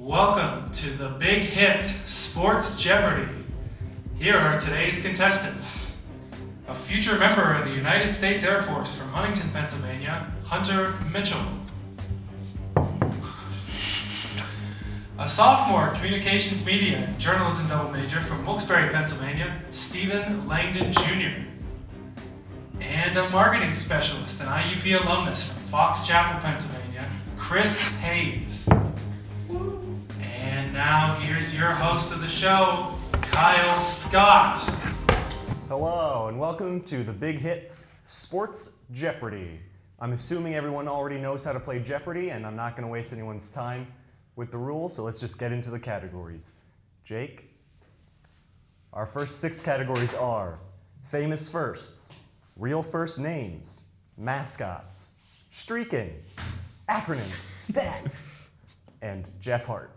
Welcome to the Big Hit Sports Jeopardy. Here are today's contestants. A future member of the United States Air Force from Huntington, Pennsylvania, Hunter Mitchell. A sophomore communications media and journalism double major from Wilkes-Barre, Pennsylvania, Stephen Langdon Jr. And a marketing specialist and IUP alumnus from Fox Chapel, Pennsylvania, Chris Hayes. And now here's your host of the show, Kyle Scott. Hello, and welcome to the Big Hits Sports Jeopardy. I'm assuming everyone already knows how to play Jeopardy, and I'm not going to waste anyone's time with the rules, so let's just get into the categories. Jake? Our first 6 categories are famous firsts, real first names, mascots, streaking, acronyms, stat, and Jeff Hart.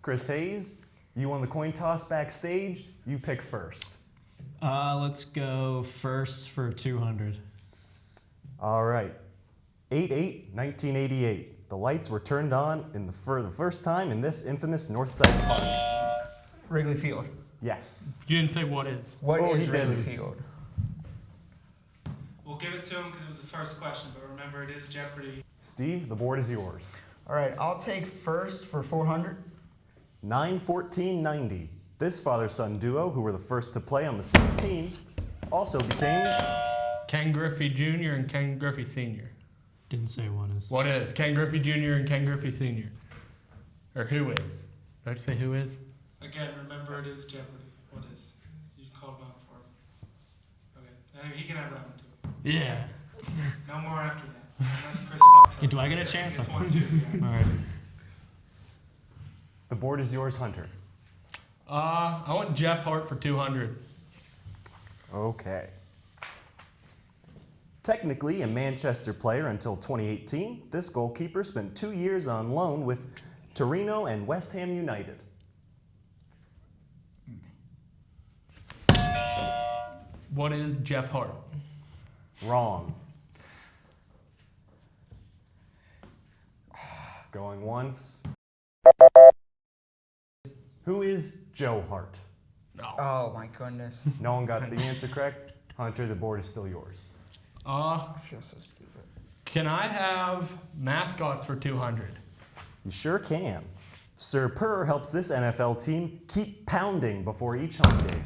Chris Hayes, you won the coin toss backstage. You pick first. Let's go first for 200. All right. 8/8/1988. The lights were turned on for the first time in this infamous Northside Park. Wrigley Field. Yes. You didn't say what is. What is he Wrigley didn't. Field? We'll give it to him because it was the first question, but remember it is Jeopardy. Steve, the board is yours. All right, I'll take first for 400. 9/14/90. This father-son duo, who were the first to play on the same team, also became... Ken Griffey Jr. and Ken Griffey Sr. Didn't say what is. What is? Ken Griffey Jr. and Ken Griffey Sr. Or who is? Did I say who is? Again, remember it is Jeopardy. What is? You called him out for it. Okay. And he can have round 2. Yeah. No more after that. Unless Chris fucks up. Do I get a chance? It's 1-2. Yeah. All right. The board is yours, Hunter. I want Jeff Hart for 200. Okay. Technically a Manchester player until 2018, this goalkeeper spent 2 years on loan with Torino and West Ham United. What is Jeff Hart? Wrong. Going once. Who is Joe Hart? No. Oh my goodness. No one got the answer correct. Hunter, the board is still yours. I feel so stupid. Can I have mascots for 200? You sure can. Sir Purr helps this NFL team keep pounding before each home game.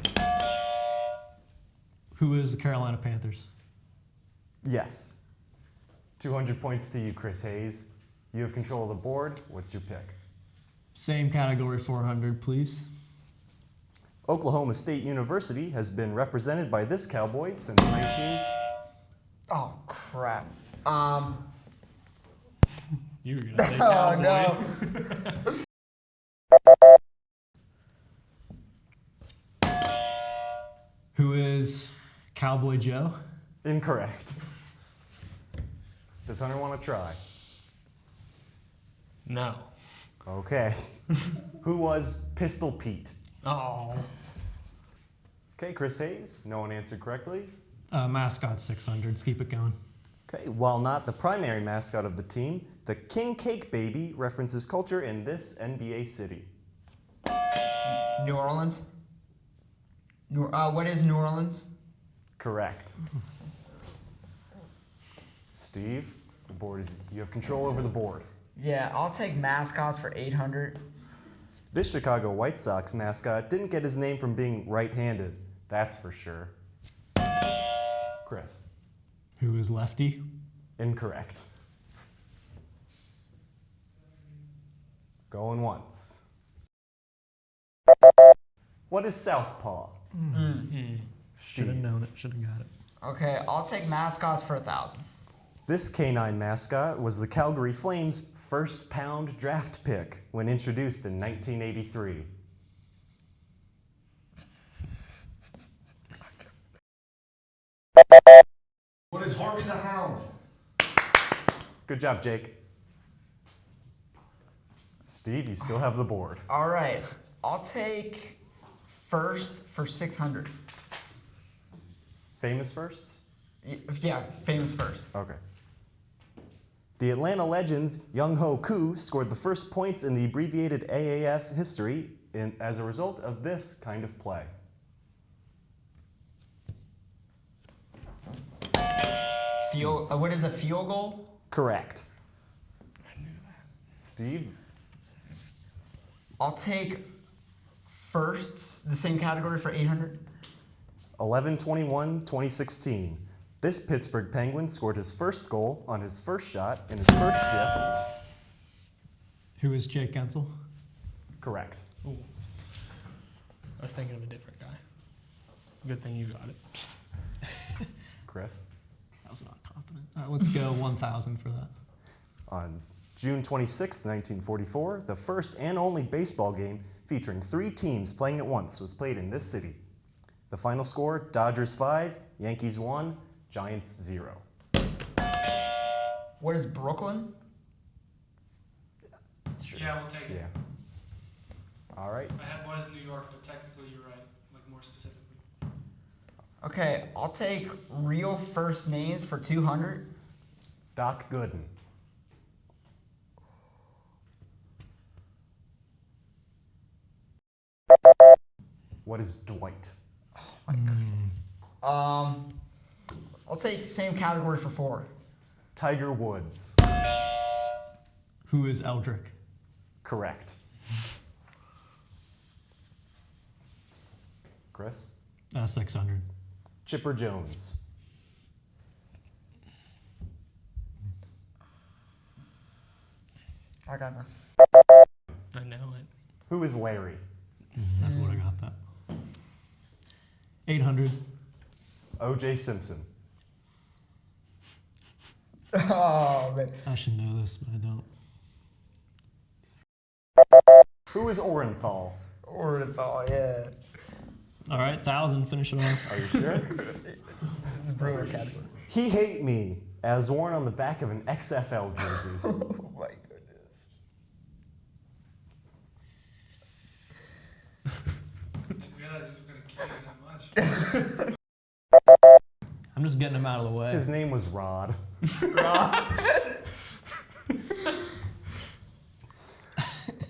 Who is the Carolina Panthers? Yes. 200 points to you, Chris Hayes. You have control of the board. What's your pick? Same category, 400, please. Oklahoma State University has been represented by this cowboy since 19... Oh crap. You were gonna say Oh cowboy. no. Who is Cowboy Joe? Incorrect. Does Hunter want to try? No. Okay. Who was Pistol Pete? Oh. Okay, Chris Hayes. No one answered correctly. Mascot 600. Let's keep it going. Okay, while not the primary mascot of the team, the King Cake Baby references culture in this NBA city. New Orleans? What is New Orleans? Correct. Steve, the board is, you have control over the board. Yeah, I'll take mascots for 800. This Chicago White Sox mascot didn't get his name from being right-handed, that's for sure. Chris. Who is Lefty? Incorrect. Going once. What is Southpaw? Should have known it. Should have got it. Okay, I'll take mascots for 1,000. This canine mascot was the Calgary Flames' first pound draft pick when introduced in 1983. What is Harvey the Hound? Good job, Jake. Steve, you still have the board. All right, I'll take first for 600. Famous first? Yeah, famous first. Okay. The Atlanta Legends' Young-Ho Koo scored the first points in the abbreviated AAF history as a result of this kind of play. What is a field goal? Correct. Steve? I'll take firsts, the same category for 800. 11/21/2016. This Pittsburgh Penguin scored his first goal on his first shot in his first shift. Who is Jake Gensel? Correct. Ooh. I was thinking of a different guy. Good thing you got it. Chris? I was not confident. All right, let's go 1,000 for that. On June 26, 1944, the first and only baseball game featuring 3 teams playing at once was played in this city. The final score, Dodgers 5, Yankees 1, Giants 0. What is Brooklyn? Yeah, we'll take it. Yeah. All right. I had one as New York, but technically you're right, like more specifically. Okay, I'll take real first names for 200. Doc Gooden. What is Dwight? I'll take same category for 4. Tiger Woods. Who is Eldrick? Correct. Chris? 600. Chipper Jones. I got that. I know it. Who is Larry? Never would have got that. 800. O.J. Simpson. Oh, man. I should know this, but I don't. Who is Orenthal? Orenthal, yeah. All right, 1,000. Finish it off. Are you sure? This is Brewer category. He Hate Me, as worn on the back of an XFL jersey. Oh, my goodness. Didn't realize this was going to kill you that much. I'm just getting him out of the way. His name was Rod.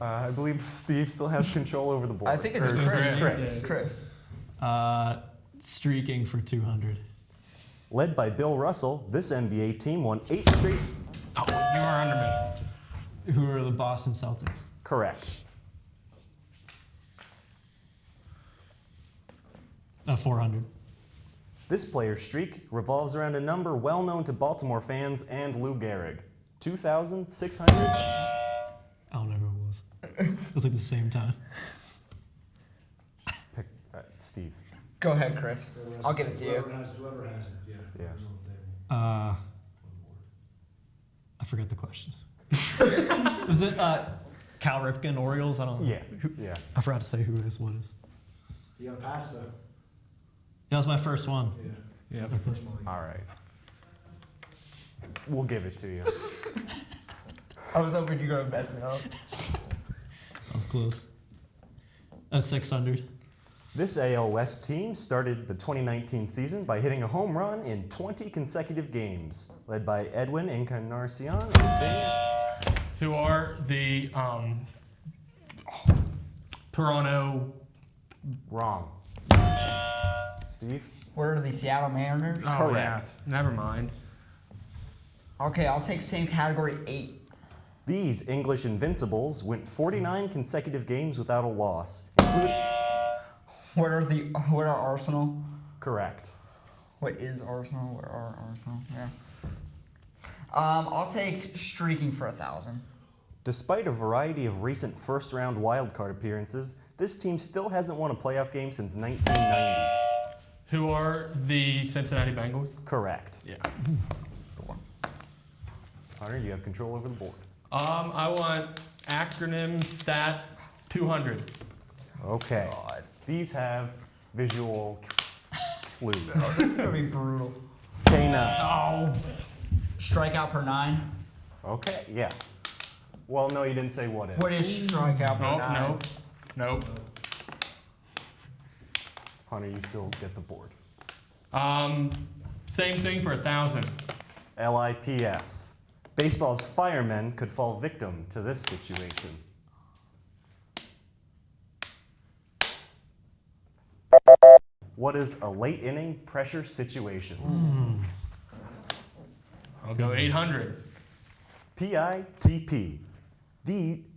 I believe Steve still has control over the board. I think it's Or Chris. Chris. Chris. Streaking for 200. Led by Bill Russell, this NBA team won 8 straight. Oh, you are under me. Who are the Boston Celtics? Correct. 400. This player's streak revolves around a number well known to Baltimore fans and Lou Gehrig. 2,600. I don't know who it was. It was like the same time. Pick Steve. Go ahead, Chris. I'll give it to you. Whoever has it, yeah. Yeah. Whoever's on the table. I forgot the question. Was it Cal Ripken, Orioles? I don't know. Yeah. Yeah. I forgot to say who it is. What it is. You got to pass, though. That was my first one. Yeah. Yep. First one. All right. We'll give it to you. I was hoping you were going to mess it up. That was close. 600. This AL West team started the 2019 season by hitting a home run in 20 consecutive games, led by Edwin Encarnacion and Who are the Toronto? Wrong. Steve? What are the Seattle Mariners? Oh, Correct. yeah. Never mind. Okay, I'll take same category 8. These English Invincibles went 49 consecutive games without a loss. What are Arsenal? Correct. What is Arsenal? What are Arsenal? Yeah. I'll take streaking for 1,000. Despite a variety of recent first-round wildcard appearances, this team still hasn't won a playoff game since 1990. Who are the Cincinnati Bengals? Correct. Yeah. Hunter, you have control over the board. I want acronym stat 200. Okay. These have visual clues. This is gonna be brutal. K9. Oh. Strikeout per 9. Okay, yeah. Well, no, you didn't say what is. What is strikeout per 9? Nope. Hunter, you still get the board. Same thing for 1,000. LIPS. Baseball's firemen could fall victim to this situation. What is a late inning pressure situation? I'll go 800. PITP.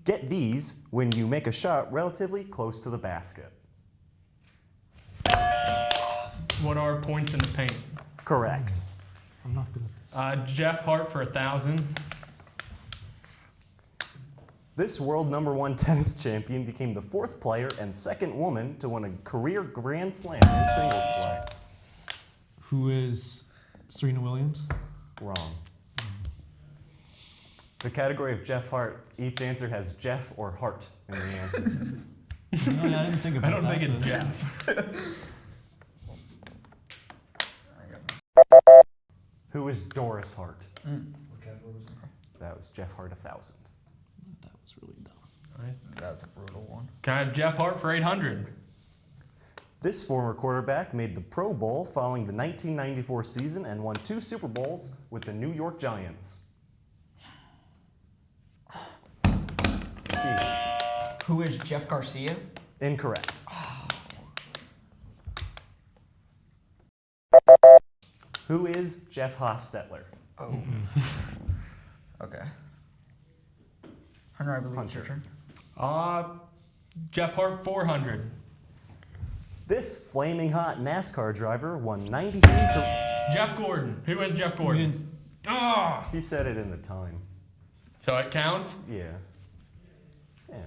Get these when you make a shot relatively close to the basket. What are points in the paint? Correct. I'm not good at this. Jeff Hart for 1,000. This world #1 tennis champion became the 4th player and 2nd woman to win a career Grand Slam in singles play. Who is Serena Williams? Wrong. The category of Jeff Hart, each answer has Jeff or Hart in the answer. No, I didn't think about I don't that. think it's but- Jeff. Who is Doris Hart? What category was it? That was Jeff Hart 1,000. That was really dumb. That's a brutal one. Can I have Jeff Hart for 800? This former quarterback made the Pro Bowl following the 1994 season and won 2 Super Bowls with the New York Giants. Steve. Who is Jeff Garcia? Incorrect. Who is Jeff Hostetler? Oh. Okay. Hunter, I believe it's your Hunter. turn. Jeff Hart 400. This flaming hot NASCAR driver won 93. Jeff Gordon. Who is Jeff Gordon? Williams. Ah! He said it in the time. So it counts? Yeah. Yeah.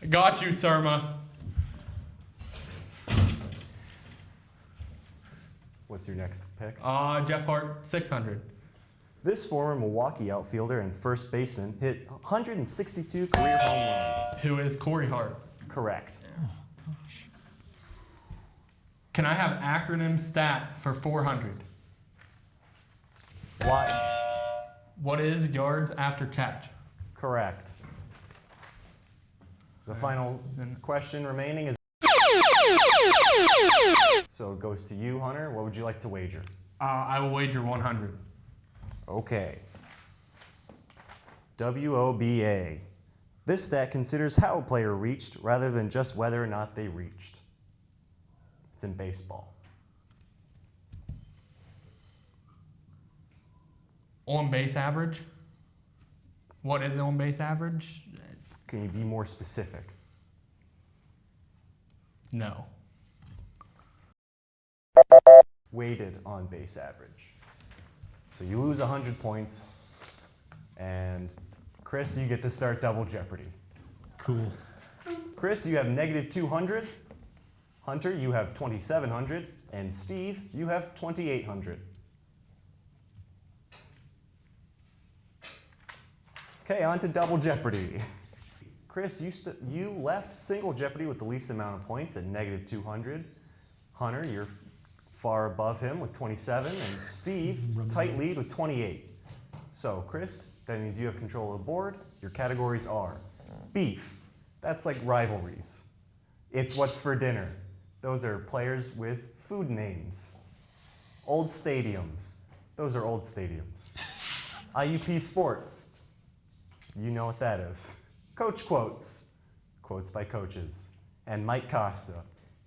I got you, Surma. What's your next pick? Jeff Hart 600. This former Milwaukee outfielder and first baseman hit 162 career home runs. Who is Corey Hart? Correct. Can I have acronym stat for 400? Why? What is yards after catch? Correct. The final question remaining is. So it goes to you, Hunter. What would you like to wager? I will wager 100. Okay. WOBA. This stat considers how a player reached rather than just whether or not they reached. It's in baseball. On base average? What is on base average? Can you be more specific? No. Weighted on base average. So you lose 100 points, and Chris, you get to start double jeopardy. Cool. Chris, you have -200. Hunter, you have 2,700. And Steve, you have 2,800. Okay, on to double jeopardy. Chris, you left single jeopardy with the least amount of points at -200. Hunter, you're far above him with 27, and Steve, tight lead with 28. So, Chris, that means you have control of the board. Your categories are beef. That's like rivalries. It's what's for dinner. Those are players with food names. Old stadiums. Those are old stadiums. IUP Sports. You know what that is. Coach quotes. Quotes by coaches. And Mike Costa.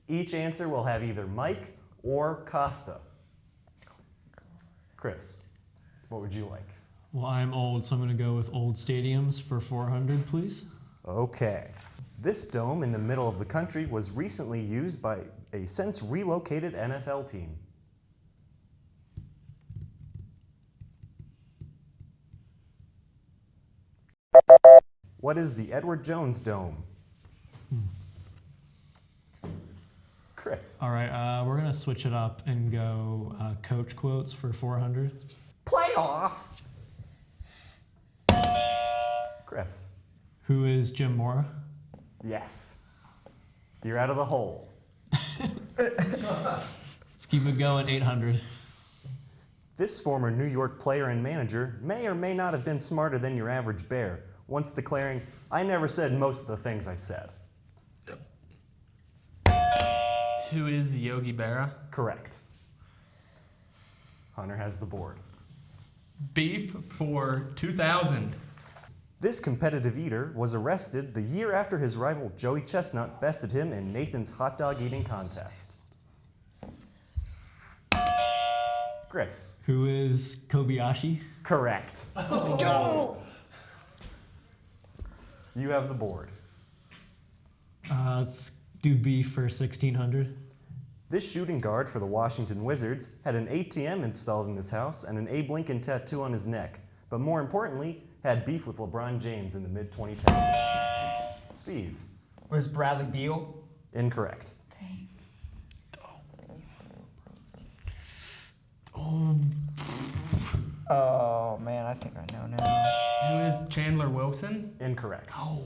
Each answer will have either Mike or Costa. Chris, what would you like? Well, I'm old, so I'm going to go with old stadiums for 400, please. Okay. This dome in the middle of the country was recently used by a since relocated NFL team. What is the Edward Jones Dome? Chris. All right, we're going to switch it up and go coach quotes for 400. Playoffs. Chris. Who is Jim Mora? Yes. You're out of the hole. Let's keep it going, 800. This former New York player and manager may or may not have been smarter than your average bear, once declaring, "I never said most of the things I said." Who is Yogi Berra? Correct. Hunter has the board. Beef for 2,000. This competitive eater was arrested the year after his rival Joey Chestnut bested him in Nathan's hot dog eating contest. Chris. Who is Kobayashi? Correct. Let's go. You have the board. Let's do beef for 1,600. This shooting guard for the Washington Wizards had an ATM installed in his house and an Abe Lincoln tattoo on his neck, but more importantly, had beef with LeBron James in the mid-2010s. Steve. Was Bradley Beal? Incorrect. Dang. Oh man, I think I know now. Who is Chandler Wilson? Incorrect. Oh,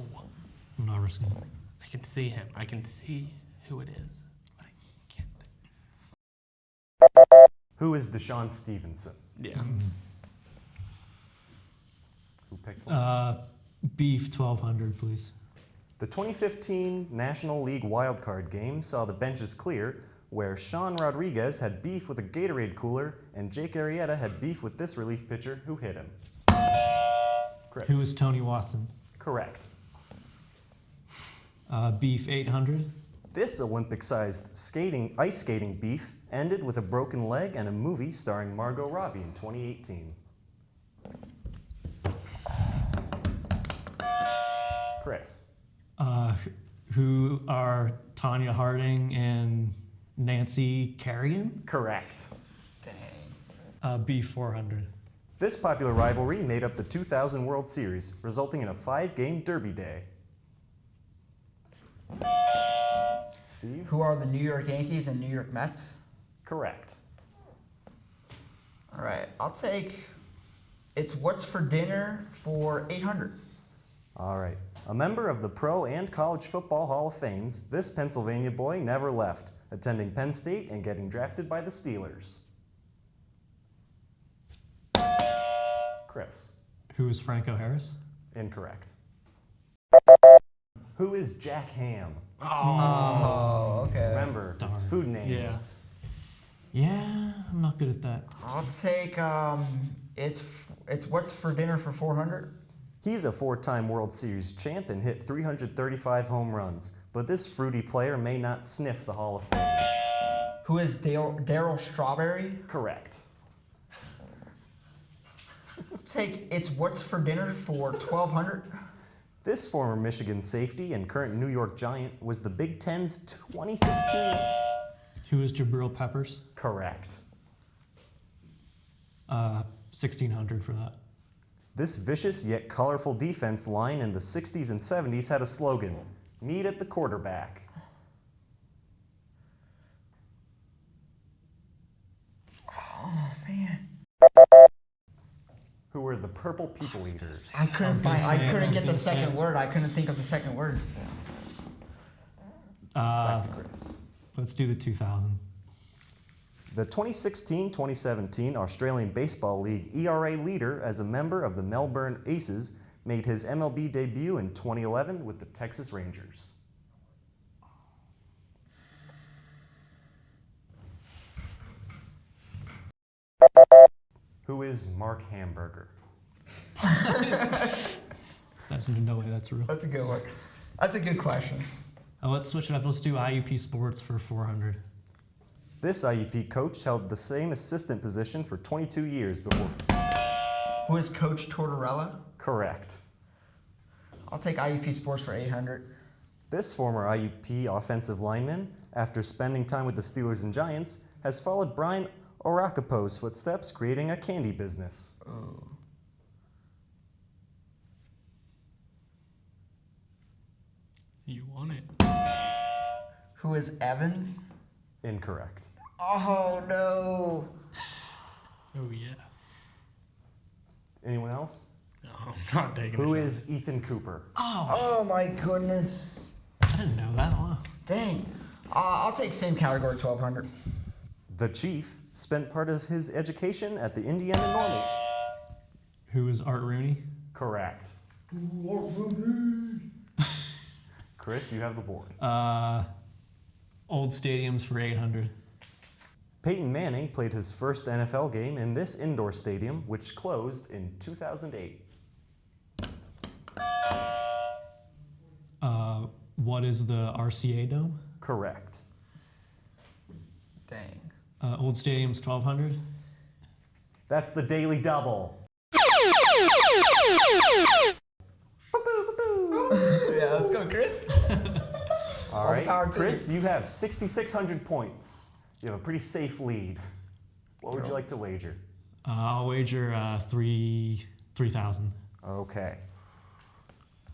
I'm not risking it. I can see him. I can see who it is. But I can't think. Who is Deshaun Stevenson? Yeah. Who picked one? Beef 1,200, please. The 2015 National League wildcard game saw the benches clear, where Sean Rodriguez had beef with a Gatorade cooler and Jake Arrieta had beef with this relief pitcher who hit him. Chris. Who is Tony Watson? Correct. Beef 800. This Olympic-sized ice skating beef ended with a broken leg and a movie starring Margot Robbie in 2018. Chris. Who are Tanya Harding and Nancy Kerrigan? Correct. Dang. Beef 400. This popular rivalry made up the 2000 World Series, resulting in a 5-game Derby Day. Steve? Who are the New York Yankees and New York Mets? Correct. All right, I'll take. It's what's for dinner for 800. All right. A member of the Pro and College Football Hall of Fames, this Pennsylvania boy never left, attending Penn State and getting drafted by the Steelers. Chris. Who is Franco Harris? Incorrect. Who is Jack Ham? Oh, okay. Remember, it's Darn. food names. Yeah, I'm not good at that. I'll take. It's what's for dinner for 400. He's a 4-time World Series champ and hit 335 home runs, but this fruity player may not sniff the Hall of Fame. Who is Daryl Strawberry? Correct. I'll take. It's what's for dinner for 1,200. This former Michigan safety and current New York Giant was the Big Ten's 2016. Who is Jabril Peppers? Correct. 1,600 for that. This vicious yet colorful defense line in the 60s and 70s had a slogan, "Meet at the quarterback." Oh man. Who were the Purple People Eaters? I couldn't get the second word. I couldn't think of the second word. Back to Chris. Let's do the 2,000. The 2016-2017 Australian Baseball League ERA leader as a member of the Melbourne Aces made his MLB debut in 2011 with the Texas Rangers. Who is Mark Hamburger? That's no way that's real. That's a good one. That's a good question. Let's switch it up. Let's do IUP Sports for 400. This IUP coach held the same assistant position for 22 years before. Who is Coach Tortorella? Correct. I'll take IUP Sports for 800. This former IUP offensive lineman, after spending time with the Steelers and Giants, has followed Brian Oracapo's footsteps, creating a candy business. Oh. You want it. Who is Evans? Incorrect. Oh no. Oh, yes. Anyone else? No, I'm not taking Who a shot. is Ethan Cooper? Oh my goodness. I didn't know that. Wow. Dang. I'll take same category, 1,200. The Chief spent part of his education at the Indiana Normal. Who is Art Rooney? Correct. Chris, you have the board. Old stadiums for 800. Peyton Manning played his first NFL game in this indoor stadium, which closed in 2008. What is the RCA Dome? Correct. Dang. Old Stadium's 1200. That's the Daily Double. Yeah, let's go, Chris. All All the right, power to Chris, you have 6,600 points. You have a pretty safe lead. What would you like to wager? I'll wager 3,000. Okay.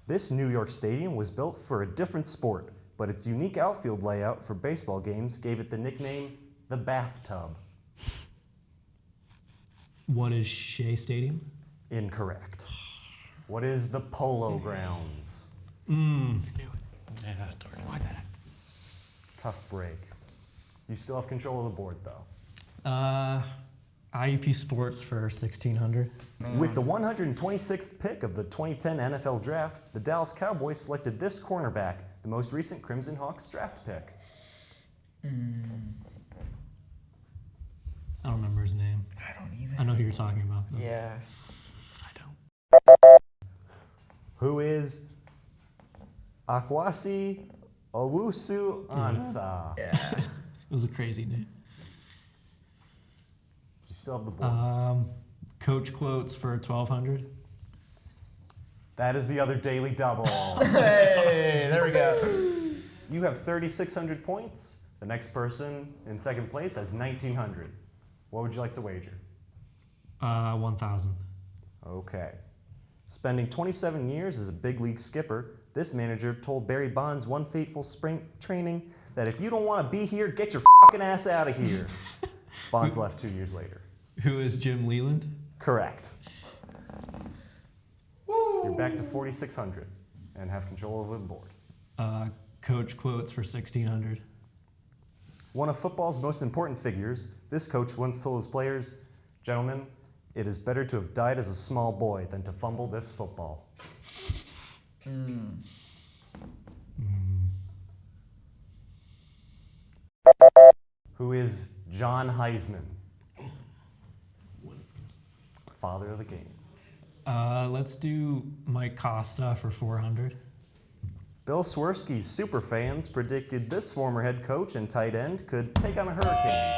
This New York stadium was built for a different sport, but its unique outfield layout for baseball games gave it the nickname the Bathtub. What is Shea Stadium? Incorrect. What is the Polo Grounds? Yeah, darn it. Why that? Tough break. You still have control of the board, though. IUP Sports for 1,600. With the 126th pick of the 2010 NFL Draft, the Dallas Cowboys selected this cornerback, the most recent Crimson Hawks draft pick. I don't remember his name. I don't either. I know who you're talking about, though. Yeah. I don't. Who is Akwasi Owusu Ansah? Yeah. It was a crazy name. You still have the board. Coach quotes for 1,200. That is the other Daily Double. Hey, there we go. You have 3,600 points. The next person in second place has 1,900. What would you like to wager? 1,000. Okay. Spending 27 years as a big league skipper, this manager told Barry Bonds one fateful spring training that if you don't want to be here, get your fucking ass out of here. Bonds left 2 years later. Who is Jim Leland? Correct. You're back to 4,600 and have control of the board. Coach quotes for 1,600. One of football's most important figures, this coach once told his players, "Gentlemen, it is better to have died as a small boy than to fumble this football." Who is John Heisman? Father of the game. Let's do Mike Costa for 400. Bill Swirsky's superfans predicted this former head coach and tight end could take on a hurricane.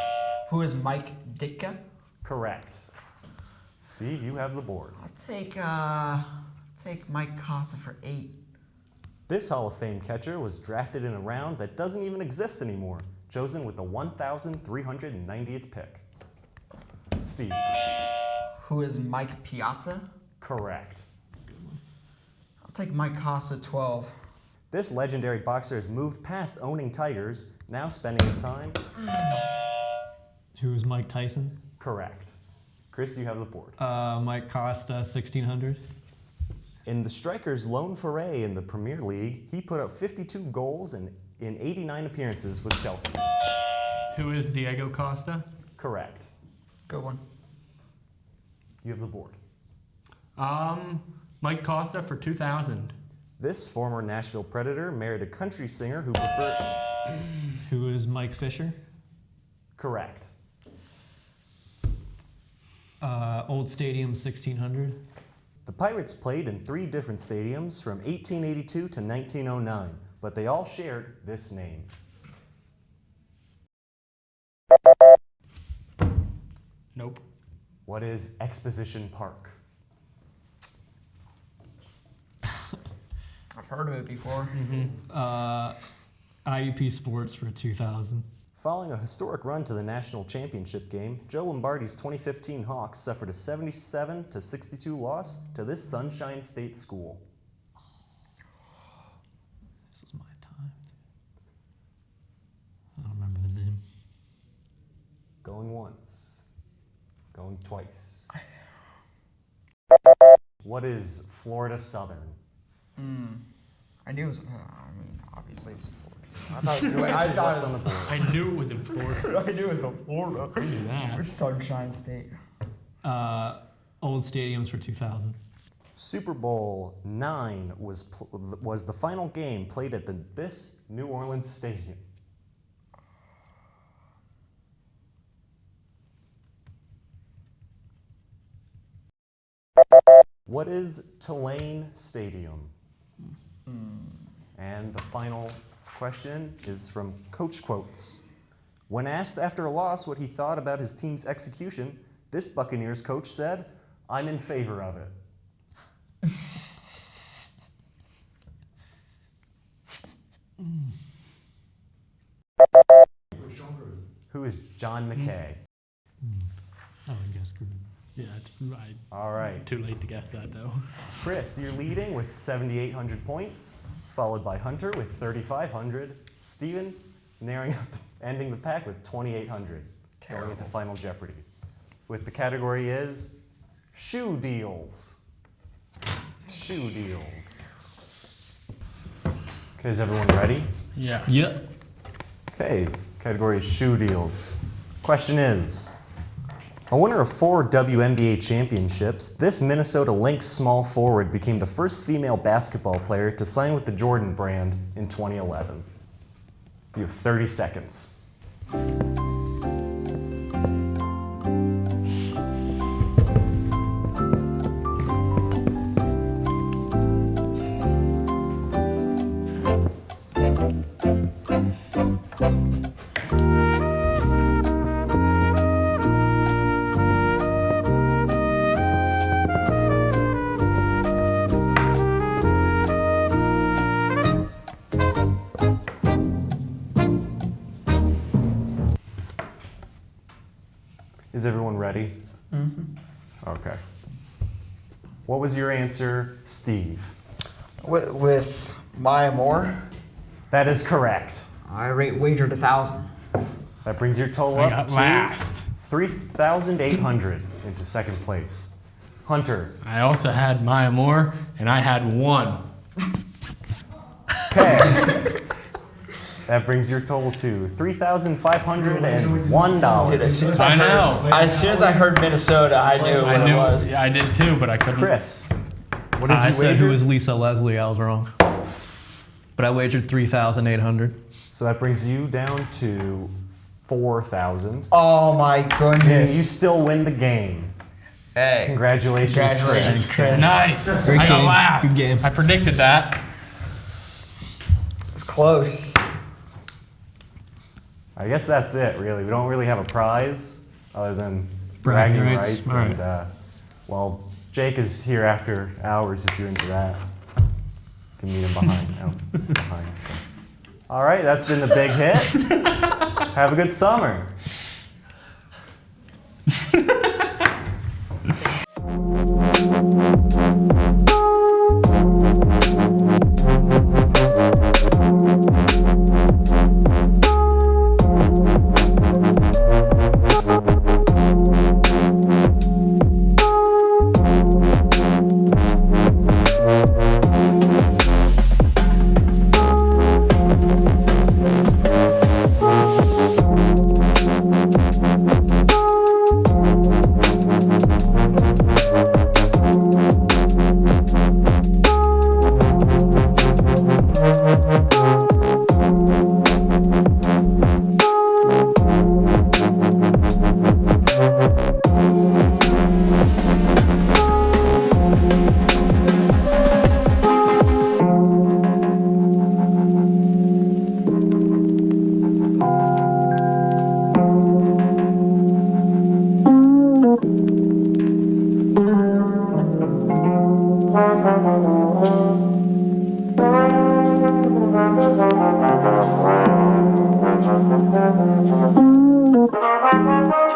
Who is Mike Ditka? Correct. Steve, you have the board. I'll take Mike Costa for 8. This Hall of Fame catcher was drafted in a round that doesn't even exist anymore, chosen with the 1,390th pick. Steve. Who is Mike Piazza? Correct. I'll take Mike Costa 12. This legendary boxer has moved past owning tigers, now spending his time. Who is Mike Tyson? Correct. Chris, you have the board. Mike Costa, 1,600. In the striker's lone foray in the Premier League, he put up 52 goals in 89 appearances with Chelsea. Who is Diego Costa? Correct. Good one. You have the board. Mike Costa for 2,000. This former Nashville Predator married a country singer who preferred... Who is Mike Fisher? Correct. Old Stadium, 1,600. The Pirates played in 3 different stadiums from 1882 to 1909, but they all shared this name. Nope. What is Exposition Park? I've heard of it before. IUP Sports for 2,000. Following a historic run to the national championship game, Joe Lombardi's 2015 Hawks suffered a 77-62 loss to this Sunshine State school. This is my time. I don't remember the name. Going once. Going twice. What is Florida Southern? I knew it was. Obviously it was in Florida. I thought it was. I thought it was. I knew it was in Florida. I knew it was in Florida. I knew that. Sunshine State. Old Stadiums for 2,000. Super Bowl IX was the final game played at this New Orleans stadium. What is Tulane Stadium? And the final question is from Coach Quotes. When asked after a loss what he thought about his team's execution, this Buccaneers coach said, "I'm in favor of it." Who is John McKay? Oh, I guess. Yeah, All right. too late to guess that though. Chris, you're leading with 7,800 points, followed by Hunter with 3,500. Steven, ending the pack with 2,800. Going into Final Jeopardy. With the category is shoe deals. Shoe deals. Okay, is everyone ready? Yeah. Yep. Okay, category is shoe deals. Question is, a winner of 4 WNBA championships, this Minnesota Lynx small forward became the first female basketball player to sign with the Jordan brand in 2011. You have 30 seconds. Is everyone ready? Mm-hmm. Okay. What was your answer, Steve? With Maya Moore, That is correct. I wagered 1,000. That brings your total I up got to last. 3,800 into second place. Hunter. I also had Maya Moore, and I had 1. Okay. That brings your total to $3,501. Dude, as soon as I heard, know. As soon as I heard Minnesota, I knew what it was. Yeah, I did too, but I couldn't. Chris. What did you I said wager? who was Lisa Leslie. I was wrong. But I wagered 3,800. So that brings you down to 4,000. Oh my And goodness. you still win the game. Hey. Congratulations. Congratulations, Chris. Nice. Great I got game. last. Good game. I predicted that. It's close. I guess that's it, really. We don't really have a prize other than Bragging bragging rights. rights. All right. And, well, Jake is here after hours if you're into that. You can meet him behind. So. All right, that's been the Big Hit. Have a good summer. Thank you.